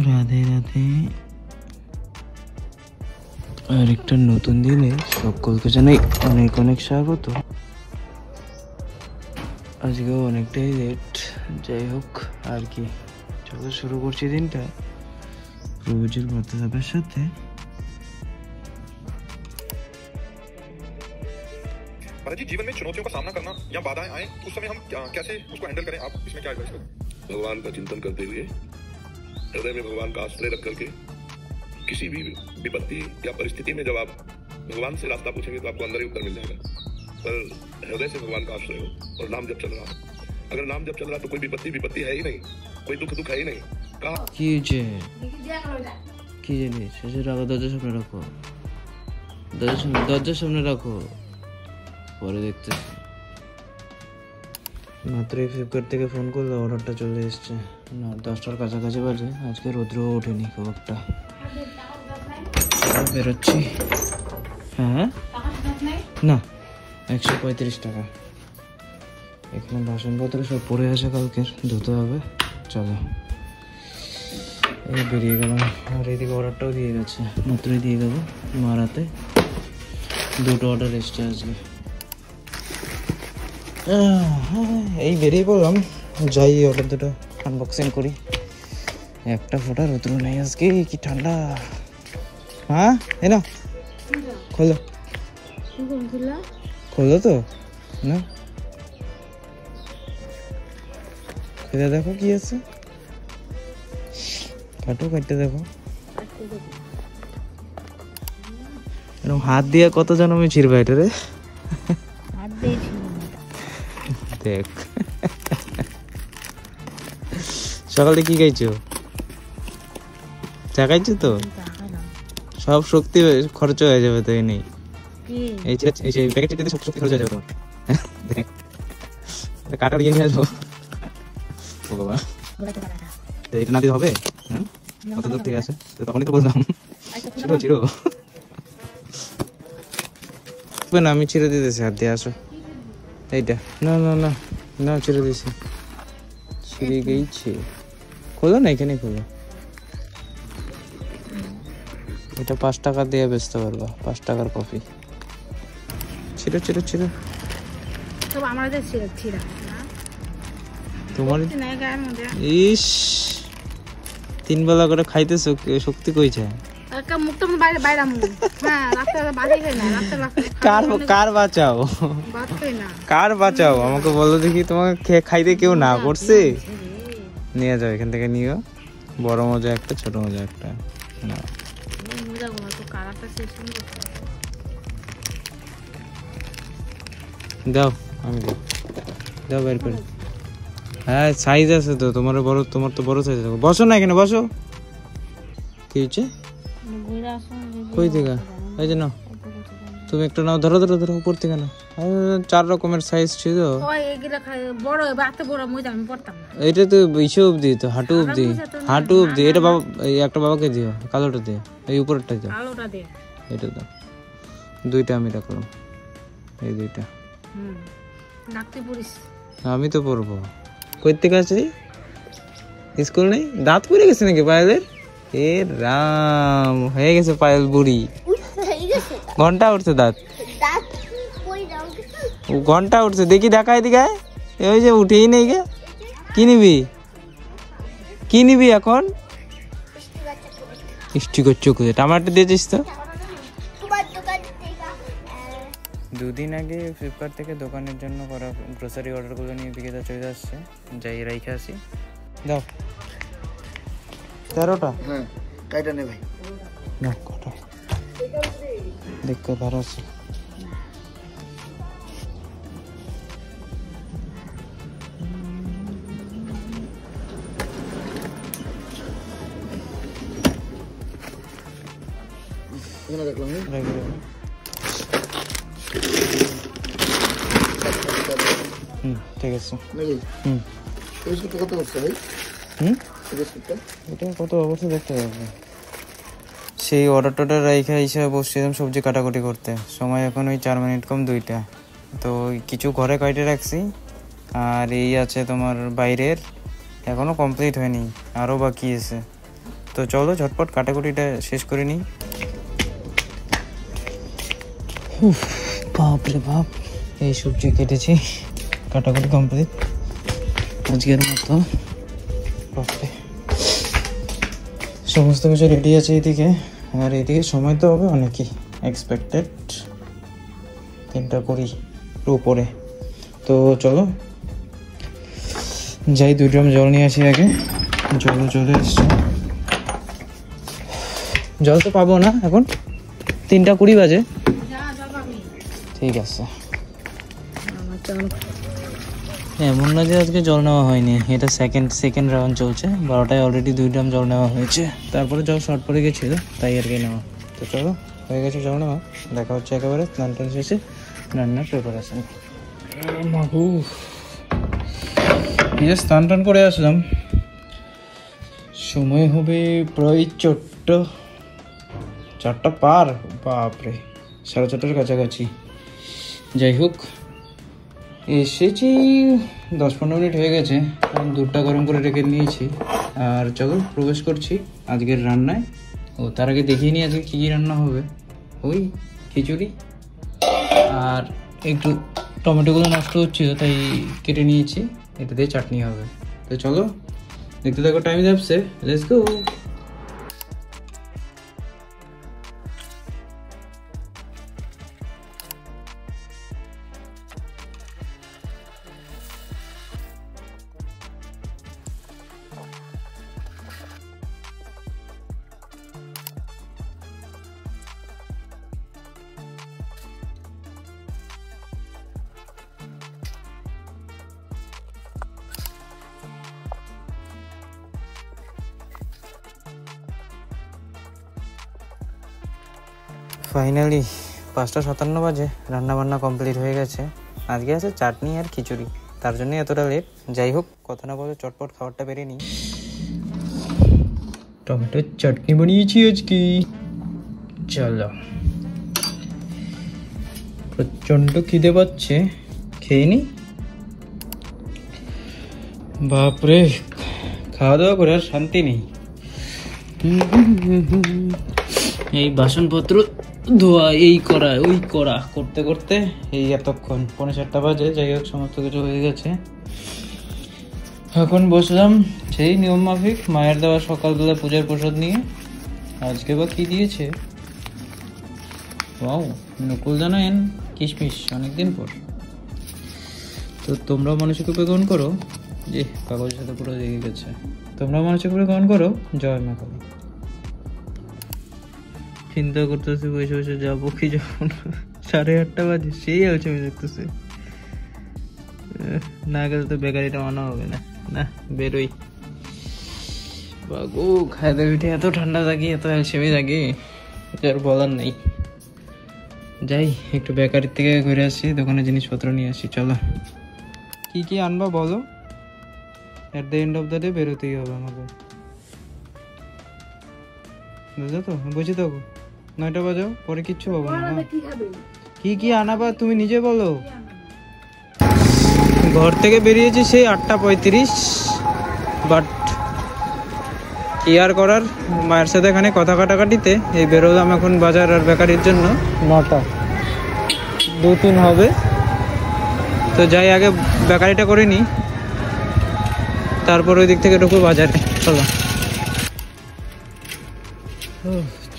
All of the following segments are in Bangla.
রাধে রাধে। আর একটা নতুন দিনে সকলকে জানাই অনেক অনেক স্বাগত। আজকেও অনেকটাই লেট, যাই হোক আর কি। চলো শুরু করছি দিনটা প্রভুজির বার্তালাপের সাথে। जी जीवन में चुनौतियों का सामना करना या बाधाएं आए तो उस समय हम कैसे उसको हैंडल करें, आप इसमें क्या एडवाइस करें? भगवान का चिंतन करते हुए हृदय में भगवान का आश्रय रख करके किसी भी विपत्ति या परिस्थिति में जब आप भगवान से रास्ता पूछेंगे तो आपको अंदर ही उत्तर मिल जाएगा। पर हृदय से भगवान का आश्रय हो और नाम जब चल रहा हो। अगर नाम जब चल रहा तो कोई विपत्ति है ही नहीं, कोई दुख है ही नहीं। कहा কি জিনিস শেষে রাখো, দরজার সামনে রাখো, দরজার সামনে রাখো, পরে দেখতেছি। মাত্রই ফ্লিপকার্ট থেকে ফোন করলে অর্ডারটা চলে এসছে। না 10টার কাছাকাছি বাজে, আজকে রৌদ্রও ওঠেনি খুব একটা। বেরোচ্ছি। হ্যাঁ না 135 টাকা। এখানে বাসনপত্র সব পড়ে আছে, কালকের ধুতে হবে। চলো এই বেরিয়ে গেলাম। আর এইদিকে অর্ডারটাও দিয়ে গেছে, মাত্রই দিয়ে দেবো। মার হাতে 2টো অর্ডার এসছে আজকে। এই বেরিয়ে পড়লাম, যাই অর্ডার দুটো আনবক্সিং করি। একটা ফোটা রোদ্র নেই আজকে, কি ঠান্ডা। হ্যাঁ এই না খোলো খোলো তো না, খুলে দেখো কি আছে, কাটো কাটতে দেখো। এরকম হাত দিয়ে কত জন আমি ছিড়বা এটা রে, দেখ। সকালে কি খাইছো? চা খাইছো তো? সব শক্তি খরচ হয়ে যাবে তো। এই নেই এই প্যাকেট দিতে সব শক্তি খরচ হয়ে যাবে তোমার। কাটা দিয়ে নিয়ে আসবো। ও বাবা, এটা না দিতে হবে? কত দূর থেকে আছে তখনই তো বললাম ছিড়ো না, আমি ছিঁড়ে দিতেছি, হাত দিয়ে আসো। এইটা না না না না, ছিঁড়ে দিছি, ছিঁড়ে গেছে। খোলো না, এখানে খোলো। এটা 5 টাকা দিয়ে বেচতে পারবা, 5 টাকার কফি। ছিঁড়ো ছিঁড়ো ছিঁড়ো। তোমার ইস 3 বেলা করে খাইতেছো, শক্তি কইছে। কার বাঁচাও, কার বাঁচাও আমাকে বলো দেখি। তোমাকে খাইতে কেউ না করছে? নিয়ে যাও এখান থেকে, নিও। বড় মজা একটা, ছোট মজা একটা। দাও আমি দাও বের করে। হ্যাঁ সাইজ আছে তো তোমার বড়, তোমার তো বড় সাইজ। বসো না এখানে, বসো। কি হচ্ছে? কই থেকে? এই যে নাও, তুমি একটা নাও, ধরো ধরো ধরো, উপর থেকে নাও। 4 রকমের সাইজ ছিল। এটা তো ইসে অব্দি, তো হাঁটু অব্দি, হাঁটু অব্দি। এটা বাবা, এই একটা বাবাকে দিও, কালোটা দিও, এই উপরেরটা দিও, এটা দাও। 2টা আমি রাখলাম, এই 2টা। আমি তো পড়বো। কই থেকে আসছি? স্কুল নেই? দাঁত পড়ে গেছে নাকি পায়েলের? এ রাম, হয়ে গেছে পায়েল বুড়ি। ঘন্টা উঠছে, দাঁত ঘন্টা উঠছে। দেখি দেখা এদিকে, ওই যে উঠেই নেই গে। কি নিবি, কি নিবি এখন? স্টিকার চোখে টমাটো দিয়েছিস তো? 2 দিন আগে ফ্লিপকার্ট থেকে দোকানের জন্য করা গ্রোসারি অর্ডারগুলো নিয়ে বিকেলে চলে আসছে। যাই রাইখে আসি। দাও 13টা। হ্যাঁ কাইটা নে ভাই। না কটা দেখো, ধরো আছে। এখানে রাখলাম। ঠিক আছে। কত করছে ভাই? এটা কত অবশ্যই দেখতে পাবো। সেই অর্ডারটা রাইখা হিসাবে বসছিলাম সবজি কাটাকুটি করতে। সময় এখন ওই 4 মিনিট কম 2টা। তো কিছু ঘরে কাটে রাখছি, আর এই আছে তোমার বাইরের, এখনো কমপ্লিট হয়নি, আরও বাকি আছে। তো চলো ঝটপট কাটাকুটিটা শেষ করে নিই। বাপ রে বাপ, এই সবজি কেটেছি, কাটাকুটি কমপ্লিট আজকের মতো। বাপরে, সমস্ত কিছু রেডি আছে এদিকে, আর এদিকে সময় তো হবে অনেকই, এক্সপেক্টেড 3:20 উপরে। তো চলো যাই 2 ড্রাম জল নিয়ে আসি আগে। জল চলে এসছে, জল তো পাবো না এখন, 3:20 বাজে। ঠিক আছে, এমন না যে আজকে জল নেওয়া হয়নি, এটা সেকেন্ড রাউন্ড চলছে। 12টায় অলরেডি 2 ড্রাম জল নেওয়া হয়েছে, তারপরে জল শর্ট পড়ে গেছিলো তাই আর কি নেওয়া। তো চলো হয়ে গেছে জল নেওয়া, দেখা হচ্ছে একেবারে স্নান টান শেষে রান্নার প্রিপারেশন। স্নান টান করে আসলাম, সময় হবে প্রায় 4টা পার, বাপরে 4:30 কাছাকাছি। যাই হোক, এসেছি 10-15 মিনিট হয়ে গেছে, আমি দুধটা গরম করে রেখে নিয়েছি। আর চলো প্রবেশ করছি আজকের রান্নায়। ও তার আগে দেখিয়ে নিই আজকে কী কী রান্না হবে। ওই খিচুড়ি, আর একটু টমেটোগুলো নষ্ট হচ্ছিল তাই কেটে নিয়েছি, এটা দিয়ে চাটনি হবে। তো চলো দেখতে থাকো, টাইম যাচ্ছে, লেটস গো। ফাইনালি 5:57 বাজে, রান্নাবান্না কমপ্লিট হয়ে গেছে। আজকে আছে চাটনি আর খিচুড়ি, তার জন্য এতটা লেট। যাই হোক, কথা না বলে চটপট খাবারটা বেরিয়ে নিই। টমেটোর চাটনি বানিয়েছি আজকে, চলো। প্রচণ্ড খিদে পাচ্ছে, খেয়ে নি। বাপরে, খাওয়া দাওয়া করে আর শান্তি নেই। এই বাসনপত্র ধোয়া, এই করা ওই করা করতে করতে এই এতক্ষণ 4:45 বাজে। যাই হোক, সমস্ত কিছু হয়ে গেছে। এখন বসলাম সেই নিয়ম মাফিক মায়ের দেওয়া সকালবেলা পূজার প্রসাদ নিয়ে। আজকে বা কি দিয়েছে, ওয়াও, নকুল জানায়েন কিশমিশ, অনেকদিন পর। তো তোমরাও মানসিকরূপে গ্রহণ করো, যে কাগজের সাথে পুরো লেগে গেছে, তোমরাও মানসিকরূপে গ্রহণ করো। জয় মা কালী। চিন্তা করতেছি বসে বসে যাবো কি, যখন 8:30 বাজে সেই আলোচনা দেখতেছে। না গেলে তো বেকারিটা মানা হবে না, না বেরোই। বাগু খাইতে পিঠে এত ঠান্ডা থাকি, এত অ্যালসেমি থাকি, আর বলার নেই। যাই একটু বেকারির থেকে ঘুরে আসি, দোকানে জিনিসপত্র নিয়ে আসি। চলো, কি কি আনবা বলো, at the end of the day বেরোতেই হবে আমাকে, বুঝলো তো? বুঝি তো, 9টা বাজাও, পরে কিচ্ছু পাবো না। কি কি আনাবা তুমি নিজে বলো। ঘর থেকে বেরিয়েছি সেই 8:35, বাট কি আর করার, মায়ের সাথে এখানে কথা কাটাকাটিতে এই বেরোলাম এখন বাজার আর বেকারির জন্য। 9টা 2-3 হবে, তো যাই আগে বেকারিটা করে নিই, তারপর ওই দিক থেকে ঢুকবো বাজারে। চলো,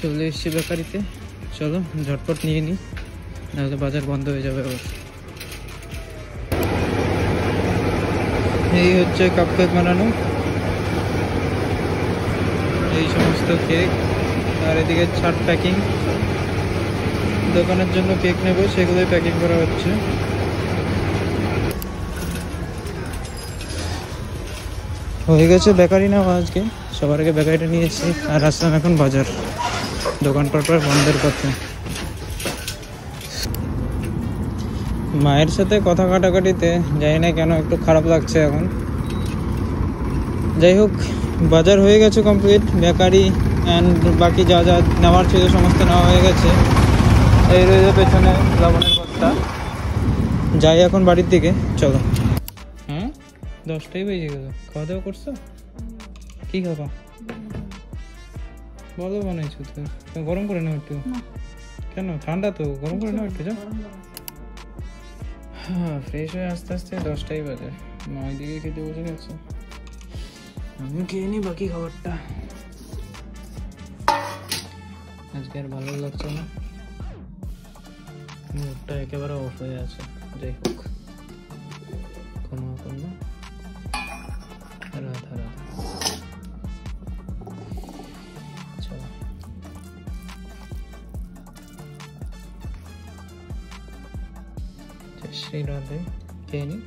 চলে এসছি বেকারিতে, চলো ঝটপট নিয়ে নিই, নাহলে বাজার বন্ধ হয়ে যাবে আবার। এই হচ্ছে কাপকেক বানানো, এই সমস্ত কেক, আর এদিকে ছাট প্যাকিং, দোকানের জন্য কেক নেব, সেগুলোই প্যাকিং করা হচ্ছে। হয়ে গেছে বেকারি নেওয়া আজকে, সবার আগে বেকারিটা নিয়েছি, আর আসলাম এখন বাজার, দোকানপাট বন্ধের পথে। মায়ের সাথে কথা কাটাকাটিতে জানি না কেন একটু খারাপ লাগছে এখন। যাই হোক, বাজার হয়ে গেছে কমপ্লিট, বেকারি অ্যান্ড বাকি যা যা নেওয়ার ছিল সমস্ত নেওয়া হয়ে গেছে। এই রয়েছে পেছনে লবণের বস্তা। যাই এখন বাড়ির দিকে, চলো। 10টাই বেজে গেল, খাওয়া দাওয়া করছো? কি খাবা? ভালো বানাইছো তো। তুমি গরম করে নাও একটু। কেন ঠান্ডা তো, গরম করে নাও একটু। যাও। হ্যাঁ ফ্রেশ হয়ে আস্তে আস্তে 10টাই বাজে। মা ওইদিকে খেতে বসে গেছে, আমি খেয়ে নিই বাকি খাবারটা। আজকে আর ভালো লাগছে না, মুখটা একেবারে অফ হয়ে আছে। যাই হোক, কোনো ব্যাপার না। রাধা রাধা। চলো শ্রী রাধে খেয়ে নি।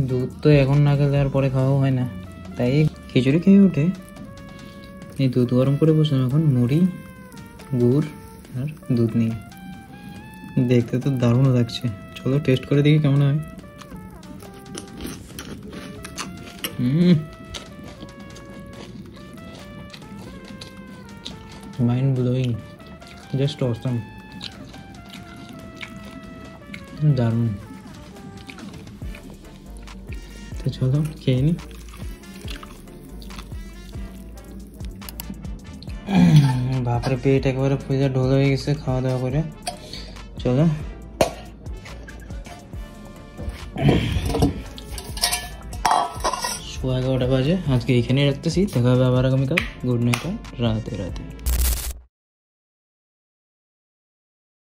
দুধ তো এখন না খেলে আর পরে খাওয়া হয় না, তাই খিচুড়ি খেয়ে উঠে এই দুধ গরম করে বসলাম। এখন মুড়ি, গুড় আর দুধ নিয়ে, দেখতে তো দারুণ লাগছে। চলো টেস্ট করে দেখি কেমন হয়। মাইন্ড ব্লোয়িং, জাস্ট অসাম, দারুণ। তো চলো খেয়ে নি। বাপরে পেট একেবারে ফুলে ঢোল হয়ে গেছে খাওয়া দাওয়া করে। চলো 11:15 বাজে। আজকে এখানেই রাখতেছি, দেখা হবে আবার আগামীকাল। গুড নাইট, রাতে রাতে।